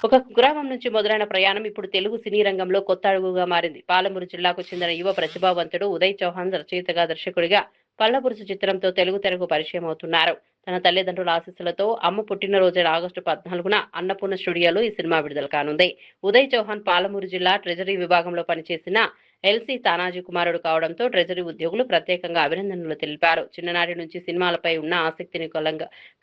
ఒక కుగ్రామం నుంచి మొదలైన ప్రయాణం ఇప్పుడు తెలుగు సినీ రంగంలో కొత్త అడుగుగా మారింది. పాలమూరు జిల్లాకు చెందిన యువ ప్రతిభావంతుడు ఉదయ్ చౌహాన్ రచయితగా, దర్శకుడిగా పల్లపురుషు చిత్రంతో తెలుగు తెరకు పరిచయం అవుతున్నారు. తన తల్లిదండ్రుల ఆశీస్సులతో అమ్మ పుట్టినరోజైన ఆగస్టు 14న అన్నపూర్ణ స్టూడియోలో ఈ సినిమా విడుదల కానుంది. ఉదయ్ చౌహాన్ పాలమూరు జిల్లా ట్రెజరీ విభాగంలో పనిచేసిన ఎల్సీ తానాజీ కుమారుడు కావడంతో ట్రెజరీ ఉద్యోగులు ప్రత్యేకంగా అభినందనలు తెలిపారు. చిన్ననాటి నుంచి సినిమాలపై ఉన్న ఆసక్తిని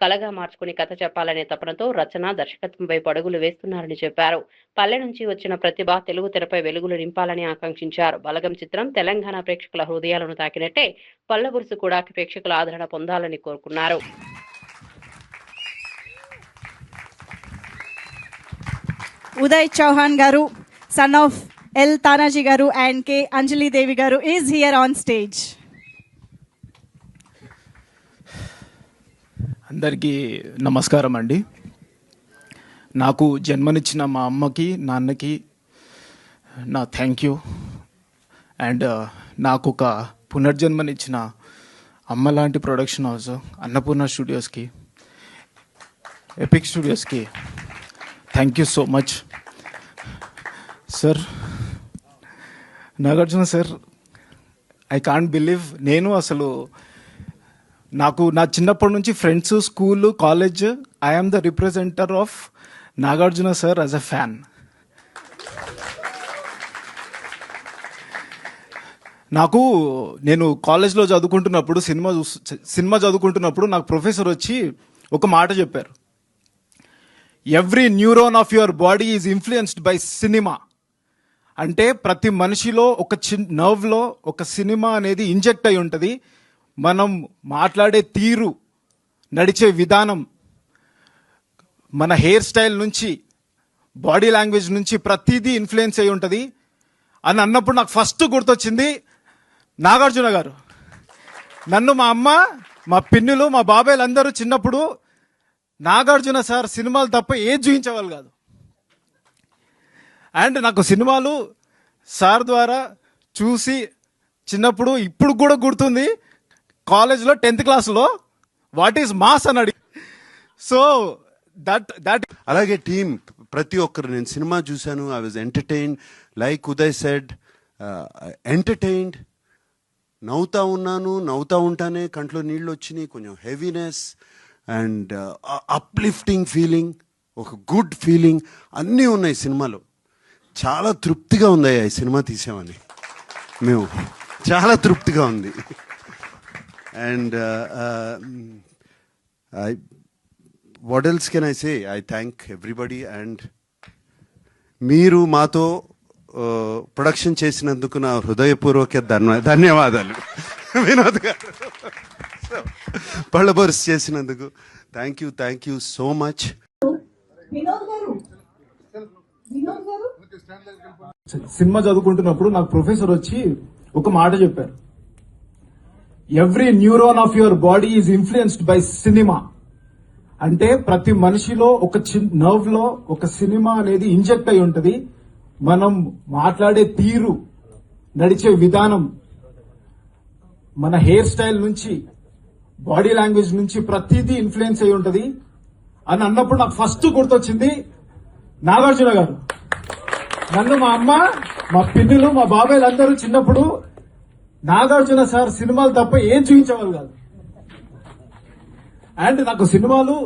కలగా మార్చుకుని కథ చెప్పాలనే తపనతో రచన, దర్శకత్వం వైపు అడుగులు వేస్తున్నారని చెప్పారు. పల్లె నుంచి వచ్చిన ప్రతిభ తెలుగు తెరపై వెలుగులు నింపాలని ఆకాంక్షించారు. బలగం చిత్రం తెలంగాణ ప్రేక్షకుల హృదయాలను తాకినట్టే పల్లబురుసు కూడా ప్రేక్షకుల ఆదరణ పొందాలని కోరుకున్నారు. Uday Chauhan garu, son of L. Tanaji garu and K. Anjali Devi garu is here on stage. అందరికీ నమస్కారం అండి. నాకు జన్మనిచ్చిన మా అమ్మకి, నాన్నకి నా థ్యాంక్ యూ. అండ్ నాకు ఒక పునర్జన్మనిచ్చిన అమ్మ లాంటి ప్రొడక్షన్ హౌస్ అన్నపూర్ణ స్టూడియోస్కి, ఎపిక్ స్టూడియోస్కి thank you so much. Sir, Nagarjuna sir, I can't believe, నేను అసలు నాకు నా చిన్నప్పటి నుంచి friends, school, college, I'm the representer of Nagarjuna sir as a fan. నేను కాలేజ్లో చదువుకుంటున్నప్పుడు సినిమా చదువుకుంటున్నప్పుడు నాకు ప్రొఫెసర్ వచ్చి ఒక మాట చెప్పారు. Every neuron of your body is influenced by cinema. అంటే ప్రతి మనిషిలో ఒక నర్వ్లో ఒక సినిమా అనేది ఇంజెక్ట్ అయి ఉంటుంది. మనం మాట్లాడే తీరు, నడిచే విధానం, మన హెయిర్ స్టైల్ నుంచి, బాడీ లాంగ్వేజ్ నుంచి ప్రతిదీ ఇన్ఫ్లుయెన్స్ అయి ఉంటుంది అని అన్నప్పుడు నాకు ఫస్ట్ గుర్తొచ్చింది నాగార్జున గారు. నన్ను మా అమ్మ, మా పిన్నులు, మా బాబాయ్లు అందరూ చిన్నప్పుడు నాగార్జున సార్ సినిమాలు తప్ప ఏది చూపించేవాళ్ళు కాదు. అండ్ నాకు సినిమాలు సార్ ద్వారా చూసి చిన్నప్పుడు ఇప్పుడు కూడా గుర్తుంది. కాలేజ్లో 10th క్లాస్లో వాట్ ఈస్ మాస్ అని అడిగి, సో దట్ అలాగే టీమ్ ప్రతి ఒక్కరు, నేను సినిమా చూశాను, I was entertained. Like Uday said, entertained. నవ్వుతా ఉన్నాను, నవ్వుతా ఉంటానే కంట్లో నీళ్ళు వచ్చినాయి, కొంచెం హెవీనెస్ అండ్ అప్లిఫ్టింగ్ ఫీలింగ్, ఒక గుడ్ ఫీలింగ్ అన్నీ ఉన్నాయి సినిమాలో. చాలా తృప్తిగా ఉంది ఈ సినిమా తీసామని, మేము చాలా తృప్తిగా ఉంది. And what else can I say, I thank everybody. And మీరు మాతో ప్రొడక్షన్ చేసినందుకు నా హృదయపూర్వక ధన్యవాదాలు. వినోద్ గారు పళ్ళబోర్స్ చేసినందుకు thank you so much. Cinema చదువుకుంటున్నప్పుడు నాకు ప్రొఫెసర్ వచ్చి ఒక మాట చెప్పారు. Every neuron of your body is influenced by cinema. అంటే ప్రతి మనిషిలో ఒక నర్వ్ లో ఒక సినిమా అనేది ఇంజెక్ట్ అయి ఉంటుంది. మనం మాట్లాడే తీరు, నడిచే విధానం, మన హెయిర్ స్టైల్ నుంచి, బాడీ లాంగ్వేజ్ నుంచి ప్రతిదీ ఇన్ఫ్లుయెన్స్ అయి ఉంటుంది అని అన్నప్పుడు నాకు ఫస్ట్ గుర్తొచ్చింది నాగార్జున గారు. నన్ను మా అమ్మ, మా పిన్నులు, మా బాబాయ్లు అందరూ చిన్నప్పుడు నాగార్జున సార్ సినిమాలు తప్ప ఏం చూపించేవాళ్ళు కాదు. అండ్ నాకు సినిమాలు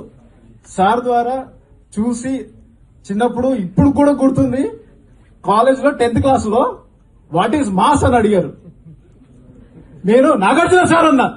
సార్ ద్వారా చూసి చిన్నప్పుడు ఇప్పుడు కూడా గుర్తుంది. కాలేజ్లో 10th క్లాస్లో వాట్ ఈస్ మాస్ అని అడిగారు. నేను నాగార్జున సార్ అన్నా.